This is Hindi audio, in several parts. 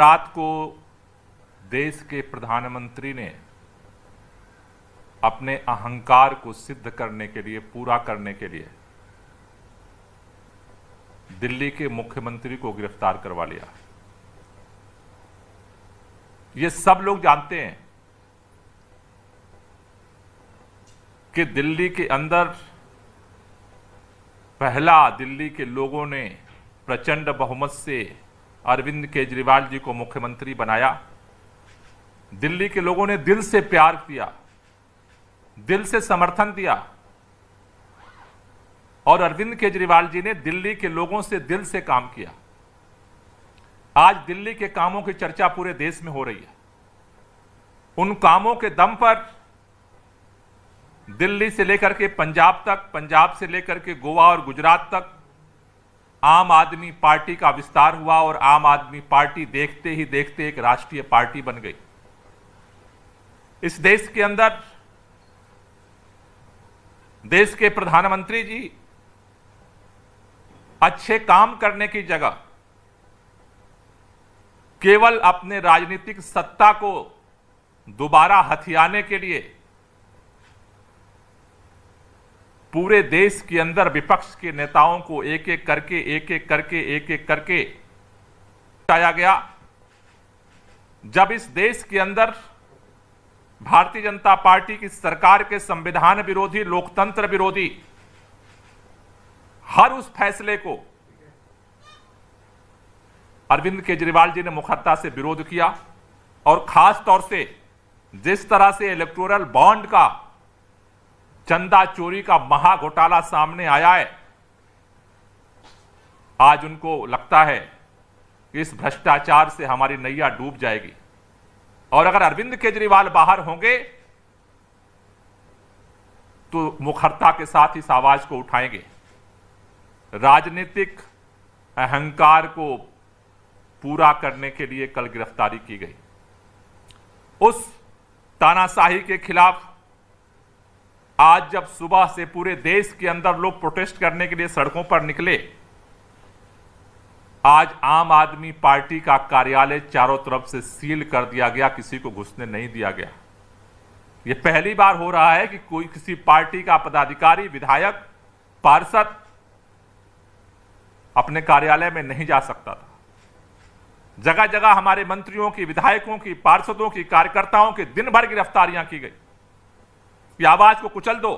रात को देश के प्रधानमंत्री ने अपने अहंकार को सिद्ध करने के लिए, पूरा करने के लिए दिल्ली के मुख्यमंत्री को गिरफ्तार करवा लिया। ये सब लोग जानते हैं कि दिल्ली के अंदर पहला दिल्ली के लोगों ने प्रचंड बहुमत से अरविंद केजरीवाल जी को मुख्यमंत्री बनाया। दिल्ली के लोगों ने दिल से प्यार किया, दिल से समर्थन दिया और अरविंद केजरीवाल जी ने दिल्ली के लोगों से दिल से काम किया। आज दिल्ली के कामों की चर्चा पूरे देश में हो रही है। उन कामों के दम पर दिल्ली से लेकर के पंजाब तक, पंजाब से लेकर के गोवा और गुजरात तक आम आदमी पार्टी का विस्तार हुआ और आम आदमी पार्टी देखते ही देखते एक राष्ट्रीय पार्टी बन गई। इस देश के अंदर देश के प्रधानमंत्री जी अच्छे काम करने की जगह केवल अपने राजनीतिक सत्ता को दोबारा हथियाने के लिए पूरे देश के अंदर विपक्ष के नेताओं को एक एक करके हटाया गया। जब इस देश के अंदर भारतीय जनता पार्टी की सरकार के संविधान विरोधी, लोकतंत्र विरोधी हर उस फैसले को अरविंद केजरीवाल जी ने मुखरता से विरोध किया और खास तौर से जिस तरह से इलेक्टोरल बॉन्ड का चंदा चोरी का महाघोटाला सामने आया है, आज उनको लगता है कि इस भ्रष्टाचार से हमारी नैया डूब जाएगी और अगर अरविंद केजरीवाल बाहर होंगे तो मुखरता के साथ इस आवाज को उठाएंगे। राजनीतिक अहंकार को पूरा करने के लिए कल गिरफ्तारी की गई। उस तानाशाही के खिलाफ आज जब सुबह से पूरे देश के अंदर लोग प्रोटेस्ट करने के लिए सड़कों पर निकले, आज आम आदमी पार्टी का कार्यालय चारों तरफ से सील कर दिया गया, किसी को घुसने नहीं दिया गया। यह पहली बार हो रहा है कि कोई किसी पार्टी का पदाधिकारी, विधायक, पार्षद अपने कार्यालय में नहीं जा सकता था। जगह जगह हमारे मंत्रियों की, विधायकों की, पार्षदों की, कार्यकर्ताओं की दिन भर गिरफ्तारियां की गई कि आवाज को कुचल दो।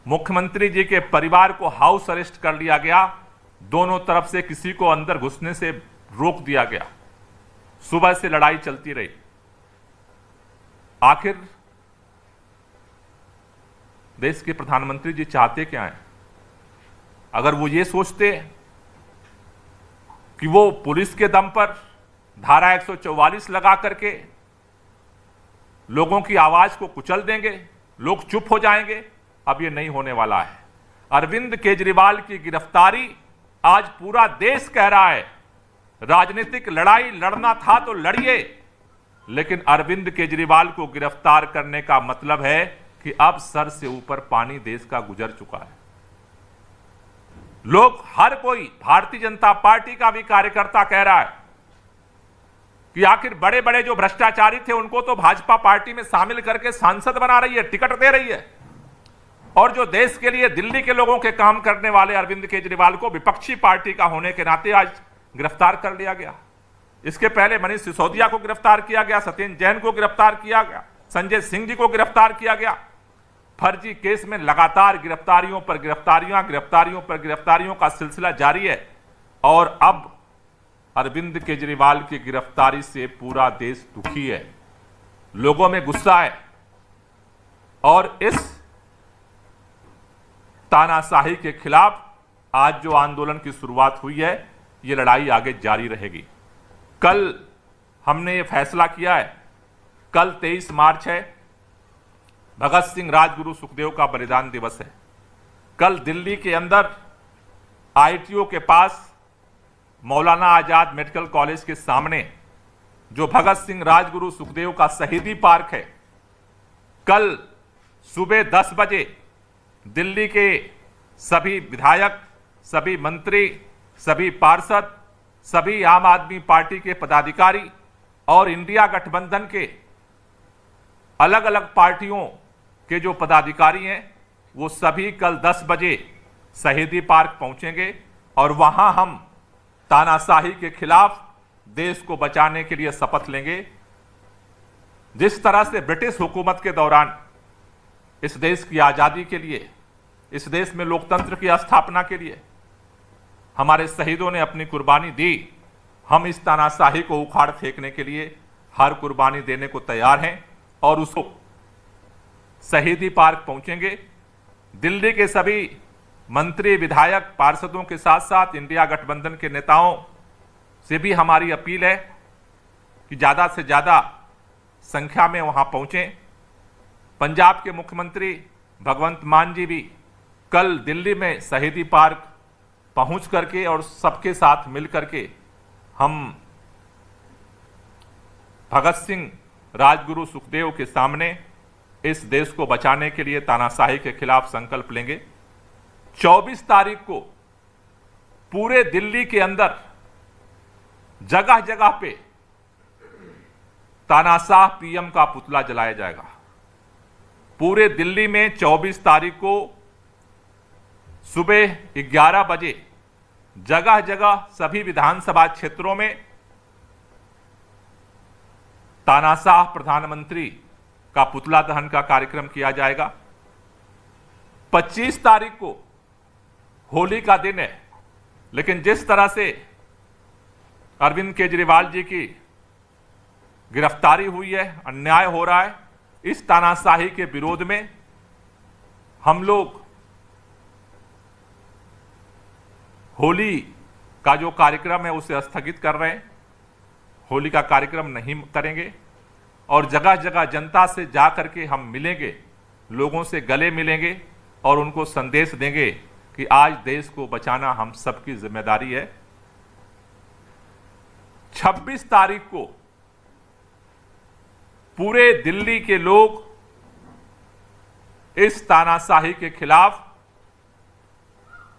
मुख्यमंत्री जी के परिवार को हाउस अरेस्ट कर लिया गया, दोनों तरफ से किसी को अंदर घुसने से रोक दिया गया। सुबह से लड़ाई चलती रही। आखिर देश के प्रधानमंत्री जी चाहते क्या हैं? अगर वो ये सोचते कि वो पुलिस के दम पर धारा 144 लगा करके लोगों की आवाज को कुचल देंगे, लोग चुप हो जाएंगे, अब ये नहीं होने वाला है। अरविंद केजरीवाल की गिरफ्तारी आज पूरा देश कह रहा है राजनीतिक लड़ाई लड़ना था तो लड़िए, लेकिन अरविंद केजरीवाल को गिरफ्तार करने का मतलब है कि अब सर से ऊपर पानी देश का गुजर चुका है। लोग, हर कोई, भारतीय जनता पार्टी का भी कार्यकर्ता कह रहा है कि आखिर बड़े बड़े जो भ्रष्टाचारी थे उनको तो भाजपा पार्टी में शामिल करके सांसद बना रही है, टिकट दे रही है, और जो देश के लिए, दिल्ली के लोगों के काम करने वाले अरविंद केजरीवाल को विपक्षी पार्टी का होने के नाते आज गिरफ्तार कर लिया गया। इसके पहले मनीष सिसोदिया को गिरफ्तार किया गया, सत्येंद्र जैन को गिरफ्तार किया गया, संजय सिंह जी को गिरफ्तार किया गया। फर्जी केस में लगातार गिरफ्तारियों पर गिरफ्तारियों का सिलसिला जारी है और अब अरविंद केजरीवाल की गिरफ्तारी से पूरा देश दुखी है, लोगों में गुस्सा है और इस तानाशाही के खिलाफ आज जो आंदोलन की शुरुआत हुई है, ये लड़ाई आगे जारी रहेगी। कल हमने ये फैसला किया है, कल 23 मार्च है, भगत सिंह, राजगुरु, सुखदेव का बलिदान दिवस है। कल दिल्ली के अंदर आईटीओ के पास मौलाना आजाद मेडिकल कॉलेज के सामने जो भगत सिंह, राजगुरु, सुखदेव का शहीदी पार्क है, कल सुबह 10 बजे दिल्ली के सभी विधायक, सभी मंत्री, सभी पार्षद सभी आम आदमी पार्टी के पदाधिकारी और इंडिया गठबंधन के अलग अलग पार्टियों के जो पदाधिकारी हैं वो सभी कल 10 बजे शहीदी पार्क पहुंचेंगे और वहां हम तानाशाही के खिलाफ देश को बचाने के लिए शपथ लेंगे। जिस तरह से ब्रिटिश हुकूमत के दौरान इस देश की आजादी के लिए, इस देश में लोकतंत्र की स्थापना के लिए हमारे शहीदों ने अपनी कुर्बानी दी, हम इस तानाशाही को उखाड़ फेंकने के लिए हर कुर्बानी देने को तैयार हैं और उसको शहीदी पार्क पहुंचेंगे। दिल्ली के सभी मंत्री, विधायक, पार्षदों के साथ साथ इंडिया गठबंधन के नेताओं से भी हमारी अपील है कि ज्यादा से ज्यादा संख्या में वहां पहुंचें। पंजाब के मुख्यमंत्री भगवंत मान जी भी कल दिल्ली में शहीदी पार्क पहुंच करके और सबके साथ मिल करके हम भगत सिंह, राजगुरु, सुखदेव के सामने इस देश को बचाने के लिए तानाशाही के खिलाफ संकल्प लेंगे। 24 तारीख को पूरे दिल्ली के अंदर जगह जगह पे तानाशाह पीएम का पुतला जलाया जाएगा। पूरे दिल्ली में 24 तारीख को सुबह 11 बजे जगह जगह सभी विधानसभा क्षेत्रों में तानाशाह प्रधानमंत्री का पुतला दहन का कार्यक्रम किया जाएगा। 25 तारीख को होली का दिन है, लेकिन जिस तरह से अरविंद केजरीवाल जी की गिरफ्तारी हुई है, अन्याय हो रहा है, इस तानाशाही के विरोध में हम लोग होली का जो कार्यक्रम है उसे स्थगित कर रहे हैं। होली का कार्यक्रम नहीं करेंगे और जगह जगह जनता से जा करके हम मिलेंगे, लोगों से गले मिलेंगे और उनको संदेश देंगे कि आज देश को बचाना हम सबकी जिम्मेदारी है। 26 तारीख को पूरे दिल्ली के लोग इस तानाशाही के खिलाफ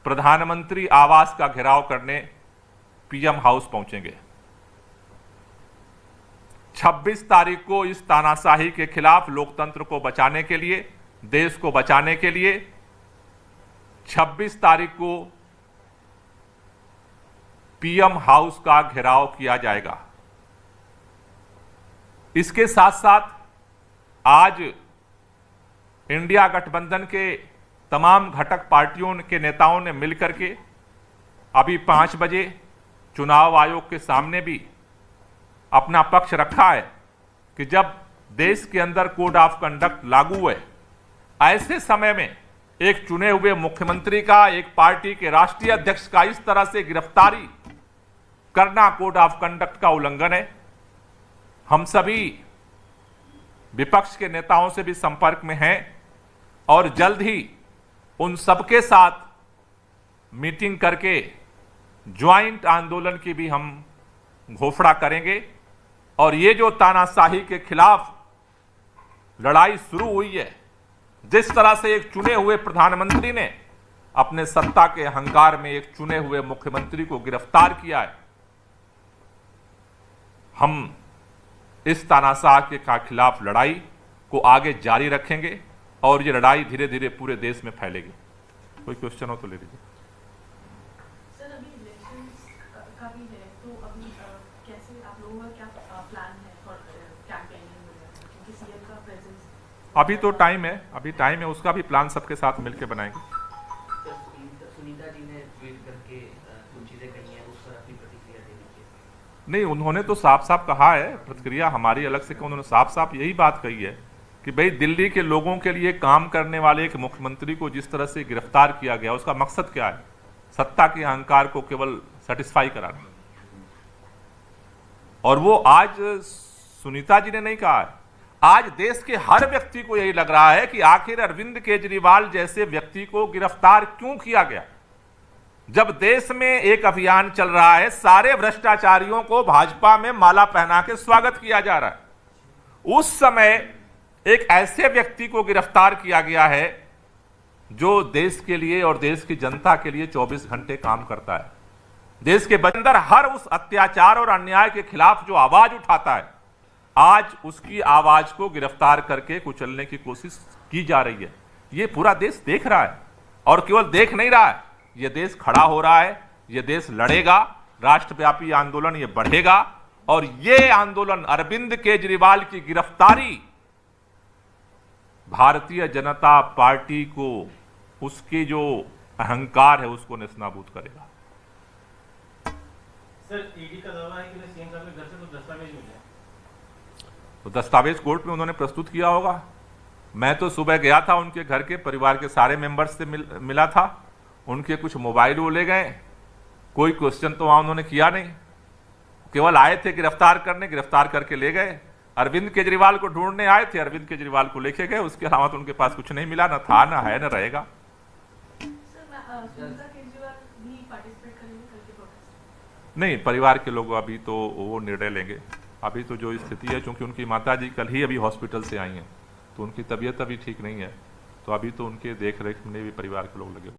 प्रधानमंत्री आवास का घेराव करने पीएम हाउस पहुंचेंगे। 26 तारीख को इस तानाशाही के खिलाफ, लोकतंत्र को बचाने के लिए, देश को बचाने के लिए 26 तारीख को पीएम हाउस का घेराव किया जाएगा। इसके साथ साथ आज इंडिया गठबंधन के तमाम घटक पार्टियों के नेताओं ने मिलकर के अभी 5 बजे चुनाव आयोग के सामने भी अपना पक्ष रखा है कि जब देश के अंदर कोड ऑफ कंडक्ट लागू है, ऐसे समय में एक चुने हुए मुख्यमंत्री का, एक पार्टी के राष्ट्रीय अध्यक्ष का इस तरह से गिरफ्तारी करना कोड ऑफ कंडक्ट का उल्लंघन है। हम सभी विपक्ष के नेताओं से भी संपर्क में हैं और जल्द ही उन सबके साथ मीटिंग करके ज्वाइंट आंदोलन की भी हम घोषणा करेंगे। और ये जो तानाशाही के खिलाफ लड़ाई शुरू हुई है, जिस तरह से एक चुने हुए प्रधानमंत्री ने अपने सत्ता के अहंकार में एक चुने हुए मुख्यमंत्री को गिरफ्तार किया है, हम इस तानाशाह के खिलाफ लड़ाई को आगे जारी रखेंगे और ये लड़ाई धीरे धीरे पूरे देश में फैलेगी। कोई क्वेश्चन हो तो ले लीजिए। सर, अभी इलेक्शंस का भी है, तो अभी कैसे आप लोगों का क्या प्लान है फॉर कैंपेनिंग वगैरह, क्योंकि सीएम का प्रेजेंस अभी तो टाइम है, उसका भी प्लान सबके साथ मिलकर बनाएंगे। सुनीता जी ने ट्वीट करके कुछ चीजें कही हैं, उस पर अपनी प्रतिक्रिया दे दीजिए। नहीं, उन्होंने तो साफ साफ कहा है, प्रतिक्रिया हमारी अलग से, उन्होंने साफ साफ यही बात कही है कि भाई दिल्ली के लोगों के लिए काम करने वाले एक मुख्यमंत्री को जिस तरह से गिरफ्तार किया गया, उसका मकसद क्या है? सत्ता के अहंकार को केवल सेटिस्फाई कराना। और वो आज सुनीता जी ने नहीं कहा है, आज देश के हर व्यक्ति को यही लग रहा है कि आखिर अरविंद केजरीवाल जैसे व्यक्ति को गिरफ्तार क्यों किया गया। जब देश में एक अभियान चल रहा है, सारे भ्रष्टाचारियों को भाजपा में माला पहना के स्वागत किया जा रहा है, उस समय एक ऐसे व्यक्ति को गिरफ्तार किया गया है जो देश के लिए और देश की जनता के लिए 24 घंटे काम करता है। देश के अंदर हर उस अत्याचार और अन्याय के खिलाफ जो आवाज उठाता है, आज उसकी आवाज को गिरफ्तार करके कुचलने की कोशिश की जा रही है। ये पूरा देश देख रहा है, और केवल देख नहीं रहा है, ये देश खड़ा हो रहा है, ये देश लड़ेगा, राष्ट्रव्यापी आंदोलन ये बढ़ेगा, और ये आंदोलन अरविंद केजरीवाल की गिरफ्तारी भारतीय जनता पार्टी को उसके जो अहंकार है उसको नेस्तनाबूद करेगा। सर, ईडी का दावा है कि सीएम साहब के घर से कुछ दस्तावेज मिले, तो दस्तावेज कोर्ट में उन्होंने प्रस्तुत किया होगा। मैं तो सुबह गया था उनके घर के, परिवार के सारे मेंबर्स से मिला था, उनके कुछ मोबाइल वो ले गए, कोई क्वेश्चन तो वहां उन्होंने किया नहीं, केवल आए थे गिरफ्तार करने, गिरफ्तार करके ले गए। अरविंद केजरीवाल को ढूंढने आए थे, अरविंद केजरीवाल को लेके गए, उसके अलावा तो उनके पास कुछ नहीं मिला, ना था, ना है, ना रहेगा। सुनीता केजरीवाल भी पार्टिसिपेट करेंगे कल के प्रोटेस्ट? नहीं, परिवार के लोग अभी तो वो निर्णय लेंगे। अभी तो जो स्थिति है, क्योंकि उनकी माता जी कल ही अभी हॉस्पिटल से आई हैं, तो उनकी तबीयत अभी ठीक नहीं है, तो अभी तो उनके देख रेख में भी परिवार के लोग लगे।